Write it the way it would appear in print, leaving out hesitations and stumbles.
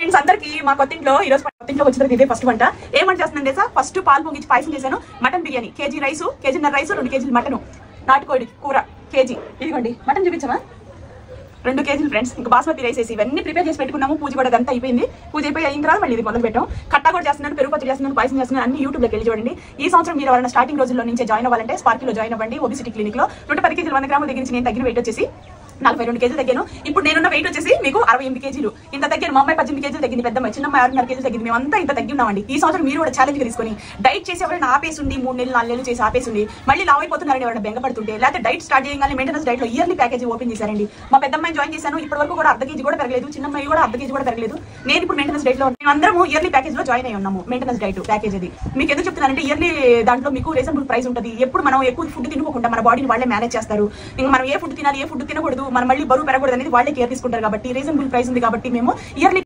Friends అందరికి మా కొత్తింట్లో ఈ రోజు కొత్తింట్లో వచ్చిన ఇదే ఫస్ట్ వంట. ఏమంట చేస్తున్నాను తెలుసా? ఫస్ట్ పాలు పొంగించి పాయసం చేశాను. మటన్ బిర్యానీ కేజీ రైస్, కేజీన్నర రైస్, 2 కేజీలు మటన్, నాటుకోడి కూర కేజీ. ఇదిగోండి మటన్ చూపించమా, 2 కేజీలు ఫ్రెండ్స్. ఇంకా బాస్మతి రైస్ వేసి ఇవన్నీ ప్రిపేర్ చేసి పెట్టుకున్నాము. పూజ కూడా అంతా అయిపోయింది. పూజ అయిపోయి అయిన తర్వాత మళ్ళీ ఇది మొదలు పెట్టాం. కట్టా కూడా చేస్తున్నాను, పెరుగు పచ్చడి చేస్తున్నాను, పాయసం చేస్తున్నాను. అన్ని యూట్యూబ్లోకి వెళ్ళి చూడండి. ఈ సంవత్సరం మీరు ఎవరైనా స్టార్టింగ్ రోజుల్లో నుంచి జాయిన్ అవ్వాలంటే స్పార్కిలో జాయిన్ అవ్వండి. ఒబిసిటీ క్లినిక్ లో 110 కేజీలు 100 గ్రాముల దగ్గర నుంచి నేను తగ్గిన వెయిట్ వచ్చేసి 42 కేజీలు తగ్గాను. ఇప్పుడు నేనున్న వెయిట్ వచ్చేసి మీకు 68 కేజీలు. ఇంత తగ్గాను. మా అమ్మాయి 18 కేజీలు తగ్గింది, పెద్దమ్మాయి చిన్నమ్మాయి 6.5 కేజీలు తగ్గింది. మేమంతా ఇంత తగ్గి ఉన్నామండి. ఈ సంవత్సరం మీరు కూడా ఛాలెంజ్ తీసుకొని డైట్ చేసి ఎవరైనా ఆపేసింది 3 నెలలు 4 నెలలు చేసి ఆపేసింది మళ్ళీ లావ్ అయిపోతున్నారని ఎవరైనా బెంగపడుతుంటే, లేకపోతే డైట్ స్టార్ట్ చేయగానే మెయింటెనెన్స్ డైట్ లో ఇయర్లీ ప్యాకేజీ ఓపెన్ చేశారండి. మా పెద్దమ్మాయి జాయిన్ చేశాను. ఇప్పటి వరకు కూడా 1/2 కేజీ కూడా పెరగలేదు. చిన్నమ్మాయి కూడా 1/2 కేజీ కూడా పెరగలేదు. నేను ఇప్పుడు మెయింటెనెన్స్ డైట్ లో అందరము ఇయర్లీ ప్యాకేజ్ లో జాయిన్ అయి ఉన్నాము. మెయింటెనెన్స్ డైట్ ప్యాకేజ్ అది మీకు ఎందుకు చెప్తున్నానంటే, ఇయర్లీ దాంట్లో మీకు రీజనబుల్ ప్రైస్ ఉంటుంది. ఎప్పుడు మనం ఎక్కువ ఫుడ్ తినుకోకుండా మన బాడీని వాళ్ళే మేనేజ్ చేస్తారు. ఇంకా మనం ఏ ఫుడ్ తినాలి ఏ ఫుడ్ తినకూడదు, మనం మళ్ళీ బరువు పెరగకూడదు అనేది వాళ్ళే కేర్ తీసుకుంటారు. కాబట్టి రీజనబుల్ ప్రైస్ ఉంది కాబట్టి మేము ఇయర్లీ